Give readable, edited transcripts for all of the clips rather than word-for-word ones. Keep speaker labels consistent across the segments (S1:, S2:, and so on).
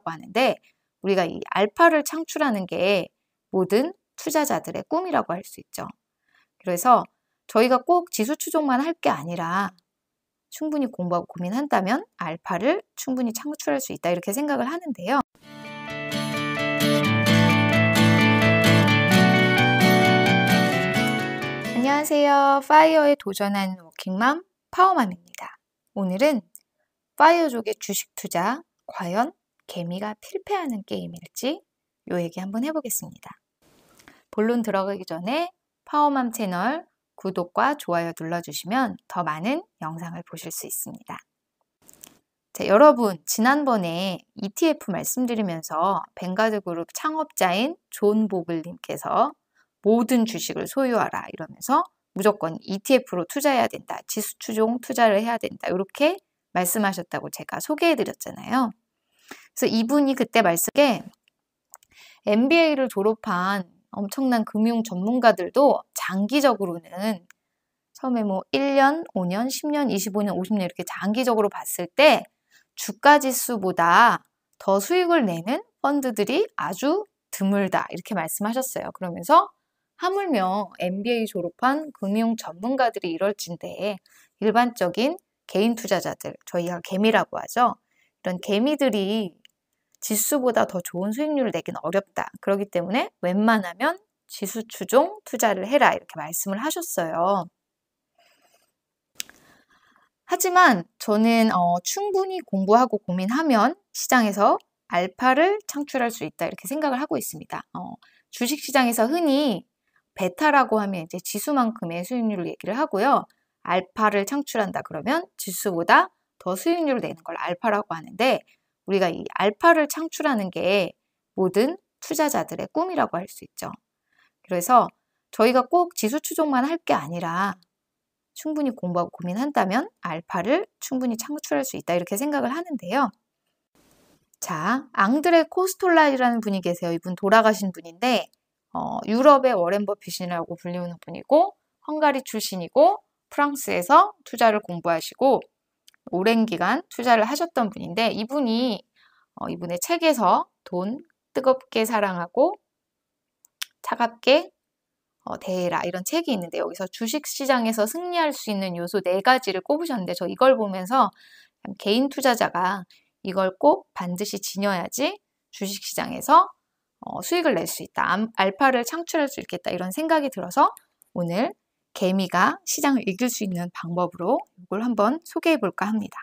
S1: 알파라고 하는데 우리가 이 알파를 창출하는 게 모든 투자자들의 꿈이라고 할 수 있죠. 그래서 저희가 꼭 지수 추종만 할 게 아니라 충분히 공부하고 고민한다면 알파를 충분히 창출할 수 있다 이렇게 생각을 하는데요. 안녕하세요. 파이어에 도전하는 워킹맘 파워맘입니다. 오늘은 파이어족의 주식 투자 과연 개미가 필패하는 게임일지 요 얘기 한번 해보겠습니다. 본론 들어가기 전에 파워맘 채널 구독과 좋아요 눌러주시면 더 많은 영상을 보실 수 있습니다. 자, 여러분 지난번에 ETF 말씀드리면서 뱅가드 그룹 창업자인 존 보글님께서 모든 주식을 소유하라 이러면서 무조건 ETF로 투자해야 된다. 지수 추종 투자를 해야 된다. 이렇게 말씀하셨다고 제가 소개해드렸잖아요. 그래서 이분이 그때 말씀에 MBA를 졸업한 엄청난 금융 전문가들도 장기적으로는 처음에 뭐 1년, 5년, 10년, 25년, 50년 이렇게 장기적으로 봤을 때 주가 지수보다 더 수익을 내는 펀드들이 아주 드물다 이렇게 말씀하셨어요. 그러면서 하물며 MBA 졸업한 금융 전문가들이 이럴진데 일반적인 개인 투자자들, 저희가 개미라고 하죠. 이런 개미들이 지수보다 더 좋은 수익률을 내기는 어렵다. 그렇기 때문에 웬만하면 지수 추종 투자를 해라 이렇게 말씀을 하셨어요. 하지만 저는 충분히 공부하고 고민하면 시장에서 알파를 창출할 수 있다 이렇게 생각을 하고 있습니다. 주식시장에서 흔히 베타라고 하면 이제 지수만큼의 수익률을 얘기를 하고요. 알파를 창출한다 그러면 지수보다 더 수익률을 내는 걸 알파라고 하는데 우리가 이 알파를 창출하는 게 모든 투자자들의 꿈이라고 할 수 있죠. 그래서 저희가 꼭 지수 추종만 할 게 아니라 충분히 공부하고 고민한다면 알파를 충분히 창출할 수 있다 이렇게 생각을 하는데요. 자, 앙드레 코스톨라이라는 분이 계세요. 이분 돌아가신 분인데 유럽의 워렌 버핏이라고 불리는 분이고 헝가리 출신이고 프랑스에서 투자를 공부하시고 오랜 기간 투자를 하셨던 분인데 이분이 이분의 책에서 돈 뜨겁게 사랑하고 차갑게 대해라 이런 책이 있는데 여기서 주식시장에서 승리할 수 있는 요소 4가지를 꼽으셨는데 저 이걸 보면서 개인 투자자가 이걸 꼭 반드시 지녀야지 주식시장에서 수익을 낼 수 있다. 알파를 창출할 수 있겠다. 이런 생각이 들어서 오늘 개미가 시장을 이길 수 있는 방법으로 이걸 한번 소개해 볼까 합니다.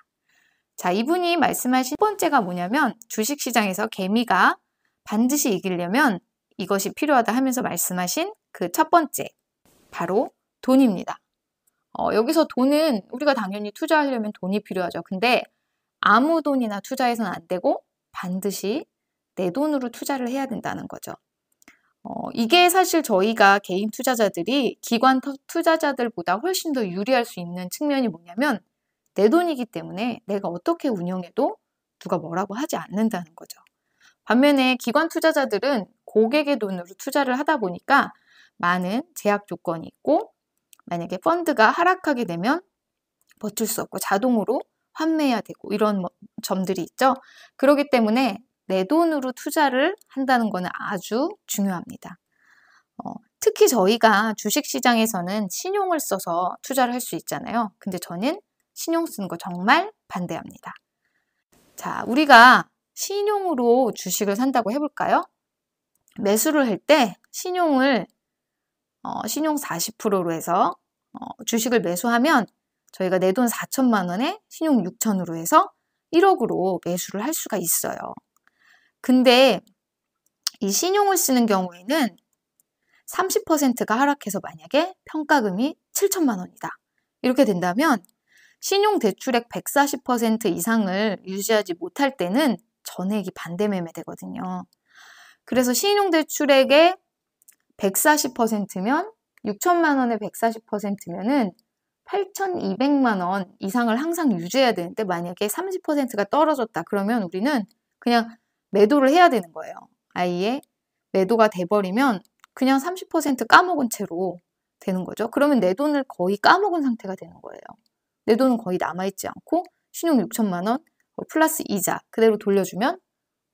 S1: 자, 이분이 말씀하신 첫 번째가 뭐냐면 주식시장에서 개미가 반드시 이기려면 이것이 필요하다 하면서 말씀하신 그 첫 번째, 바로 돈입니다. 여기서 돈은 우리가 당연히 투자하려면 돈이 필요하죠. 근데 아무 돈이나 투자해서는 안 되고 반드시 내 돈으로 투자를 해야 된다는 거죠. 이게 사실 저희가 개인 투자자들이 기관 투자자들보다 훨씬 더 유리할 수 있는 측면이 뭐냐면 내 돈이기 때문에 내가 어떻게 운영해도 누가 뭐라고 하지 않는다는 거죠. 반면에 기관 투자자들은 고객의 돈으로 투자를 하다 보니까 많은 제약 조건이 있고 만약에 펀드가 하락하게 되면 버틸 수 없고 자동으로 환매해야 되고 이런 점들이 있죠. 그렇기 때문에 내 돈으로 투자를 한다는 것은 아주 중요합니다. 특히 저희가 주식시장에서는 신용을 써서 투자를 할 수 있잖아요. 근데 저는 신용 쓰는 거 정말 반대합니다. 자, 우리가 신용으로 주식을 산다고 해볼까요? 매수를 할 때 신용 40%로 해서 주식을 매수하면 저희가 내 돈 4천만 원에 신용 6천으로 해서 1억으로 매수를 할 수가 있어요. 근데 이 신용을 쓰는 경우에는 30%가 하락해서 만약에 평가금이 7천만 원이다. 이렇게 된다면 신용대출액 140% 이상을 유지하지 못할 때는 전액이 반대매매 되거든요. 그래서 신용대출액의 140%면 6천만 원의 140%면은 8,200만 원 이상을 항상 유지해야 되는데 만약에 30%가 떨어졌다 그러면 우리는 그냥 매도를 해야 되는 거예요. 아예 매도가 돼버리면 그냥 30% 까먹은 채로 되는 거죠. 그러면 내 돈을 거의 까먹은 상태가 되는 거예요. 내 돈은 거의 남아있지 않고 신용 6천만 원 플러스 이자 그대로 돌려주면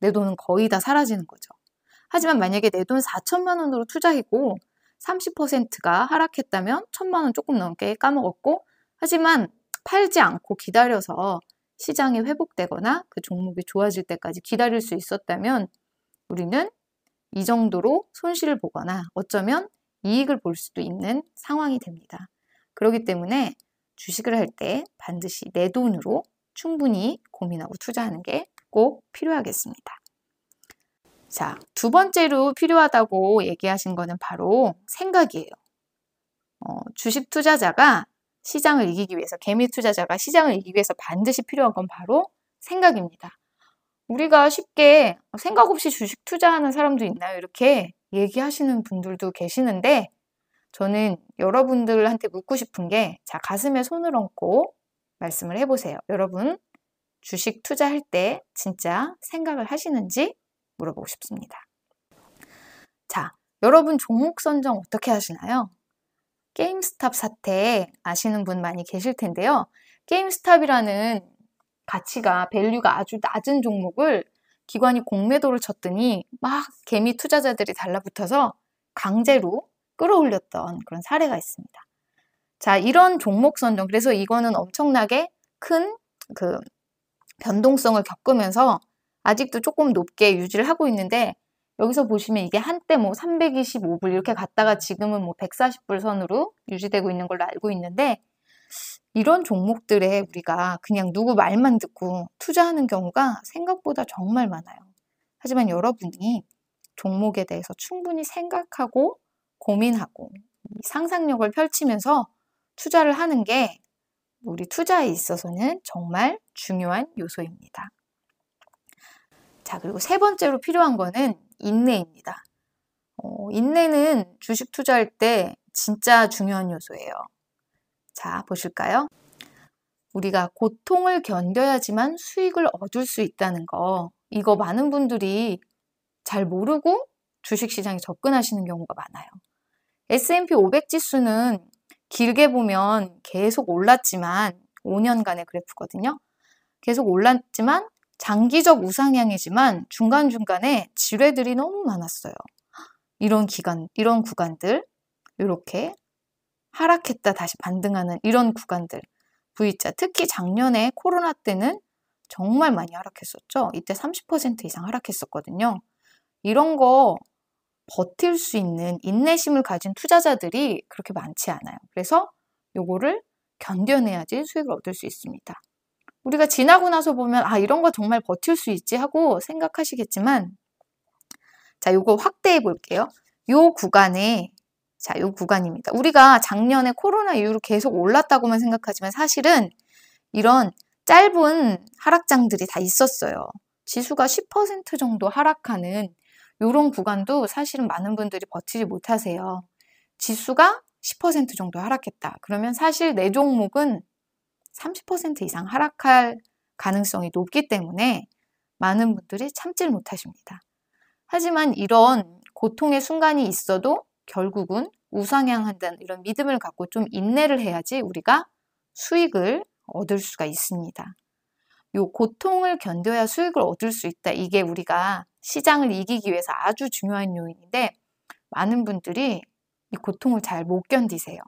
S1: 내 돈은 거의 다 사라지는 거죠. 하지만 만약에 내 돈 4천만 원으로 투자이고 30%가 하락했다면 1,000만 원 조금 넘게 까먹었고, 하지만 팔지 않고 기다려서 시장이 회복되거나 그 종목이 좋아질 때까지 기다릴 수 있었다면 우리는 이 정도로 손실을 보거나 어쩌면 이익을 볼 수도 있는 상황이 됩니다. 그렇기 때문에 주식을 할 때 반드시 내 돈으로 충분히 고민하고 투자하는 게 꼭 필요하겠습니다. 자, 두 번째로 필요하다고 얘기하신 거는 바로 생각이에요. 주식 투자자가 시장을 이기기 위해서, 개미 투자자가 시장을 이기기 위해서 반드시 필요한 건 바로 생각입니다. 우리가 쉽게 생각 없이 주식 투자하는 사람도 있나요? 이렇게 얘기하시는 분들도 계시는데, 저는 여러분들한테 묻고 싶은 게, 자, 가슴에 손을 얹고 말씀을 해보세요. 여러분, 주식 투자할 때 진짜 생각을 하시는지 물어보고 싶습니다. 자, 여러분 종목 선정 어떻게 하시나요? 게임스탑 사태 아시는 분 많이 계실 텐데요. 게임스탑이라는 가치가, 밸류가 아주 낮은 종목을 기관이 공매도를 쳤더니 막 개미 투자자들이 달라붙어서 강제로 끌어올렸던 그런 사례가 있습니다. 자, 이런 종목 선정, 그래서 이거는 엄청나게 큰 변동성을 겪으면서 아직도 조금 높게 유지를 하고 있는데, 여기서 보시면 이게 한때 325불 이렇게 갔다가 지금은 140불 선으로 유지되고 있는 걸로 알고 있는데, 이런 종목들에 우리가 그냥 누구 말만 듣고 투자하는 경우가 생각보다 정말 많아요. 하지만 여러분이 종목에 대해서 충분히 생각하고 고민하고 상상력을 펼치면서 투자를 하는 게 우리 투자에 있어서는 정말 중요한 요소입니다. 자, 그리고 세 번째로 필요한 거는 인내입니다. 인내는 주식 투자할 때 진짜 중요한 요소예요. 자, 보실까요? 우리가 고통을 견뎌야지만 수익을 얻을 수 있다는 거, 이거 많은 분들이 잘 모르고 주식시장에 접근하시는 경우가 많아요. S&P 500 지수는 길게 보면 계속 올랐지만, 5년간의 그래프거든요. 계속 올랐지만 장기적 우상향이지만 중간중간에 지뢰들이 너무 많았어요. 이런 구간들, 이렇게 하락했다 다시 반등하는 이런 구간들, V자, 특히 작년에 코로나 때는 정말 많이 하락했었죠. 이때 30% 이상 하락했었거든요. 이런 거 버틸 수 있는 인내심을 가진 투자자들이 그렇게 많지 않아요. 그래서 요거를 견뎌내야지 수익을 얻을 수 있습니다. 우리가 지나고 나서 보면 이런 거 정말 버틸 수 있지 하고 생각하시겠지만, 자, 요거 확대해 볼게요. 요 구간에, 자, 요 구간입니다. 우리가 작년에 코로나 이후로 계속 올랐다고만 생각하지만 사실은 이런 짧은 하락장들이 다 있었어요. 지수가 10% 정도 하락하는 이런 구간도 사실은 많은 분들이 버티지 못하세요. 지수가 10% 정도 하락했다. 그러면 사실 내 종목은 30% 이상 하락할 가능성이 높기 때문에 많은 분들이 참질 못하십니다. 하지만 이런 고통의 순간이 있어도 결국은 우상향한다는 이런 믿음을 갖고 좀 인내를 해야지 우리가 수익을 얻을 수가 있습니다. 이 고통을 견뎌야 수익을 얻을 수 있다. 이게 우리가 시장을 이기기 위해서 아주 중요한 요인인데, 많은 분들이 이 고통을 잘 못 견디세요.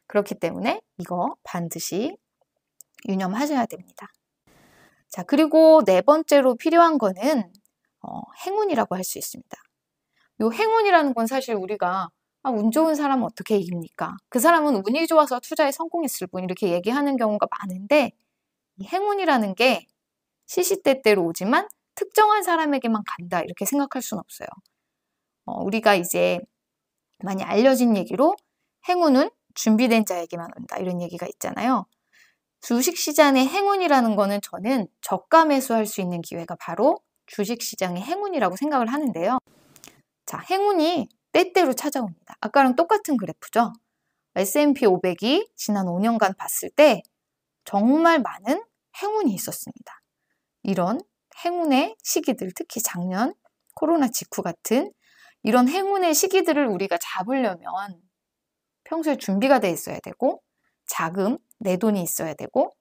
S1: 그렇기 때문에 이거 반드시 유념하셔야 됩니다. 자, 그리고 네 번째로 필요한 거는 행운이라고 할 수 있습니다. 이 행운이라는 건 사실 우리가 운 좋은 사람은 어떻게 이깁니까? 그 사람은 운이 좋아서 투자에 성공했을 뿐, 이렇게 얘기하는 경우가 많은데, 이 행운이라는 게 시시때때로 오지만 특정한 사람에게만 간다, 이렇게 생각할 수는 없어요. 우리가 이제 많이 알려진 얘기로 행운은 준비된 자에게만 온다, 이런 얘기가 있잖아요. 주식시장의 행운이라는 거는 저는 저가 매수할 수 있는 기회가 바로 주식시장의 행운이라고 생각을 하는데요. 자, 행운이 때때로 찾아옵니다. 아까랑 똑같은 그래프죠. S&P 500이 지난 5년간 봤을 때 정말 많은 행운이 있었습니다. 이런 행운의 시기들, 특히 작년 코로나 직후 같은 이런 행운의 시기들을 우리가 잡으려면 평소에 준비가 돼 있어야 되고, 자금, 내 돈이 있어야 되고,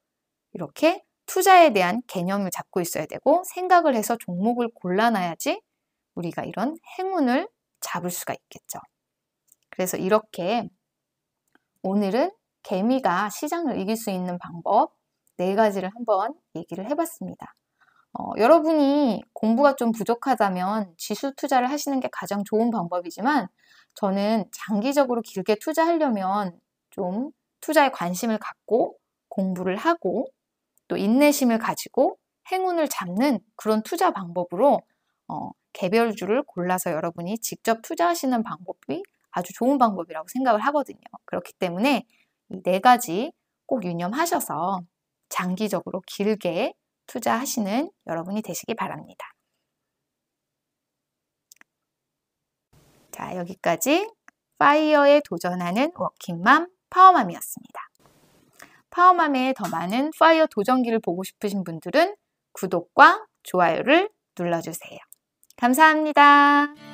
S1: 이렇게 투자에 대한 개념을 잡고 있어야 되고 생각을 해서 종목을 골라놔야지 우리가 이런 행운을 잡을 수가 있겠죠. 그래서 이렇게 오늘은 개미가 시장을 이길 수 있는 방법 4가지를 한번 얘기를 해봤습니다. 여러분이 공부가 좀 부족하다면 지수 투자를 하시는 게 가장 좋은 방법이지만 저는 장기적으로 길게 투자하려면 좀 투자에 관심을 갖고 공부를 하고 또 인내심을 가지고 행운을 잡는 그런 투자 방법으로 개별주를 골라서 여러분이 직접 투자하시는 방법이 아주 좋은 방법이라고 생각을 하거든요. 그렇기 때문에 이 4가지 꼭 유념하셔서 장기적으로 길게 투자하시는 여러분이 되시기 바랍니다. 자, 여기까지 파이어에 도전하는 워킹맘 파워맘이었습니다. 파워맘의 더 많은 파이어 도전기를 보고 싶으신 분들은 구독과 좋아요를 눌러주세요. 감사합니다.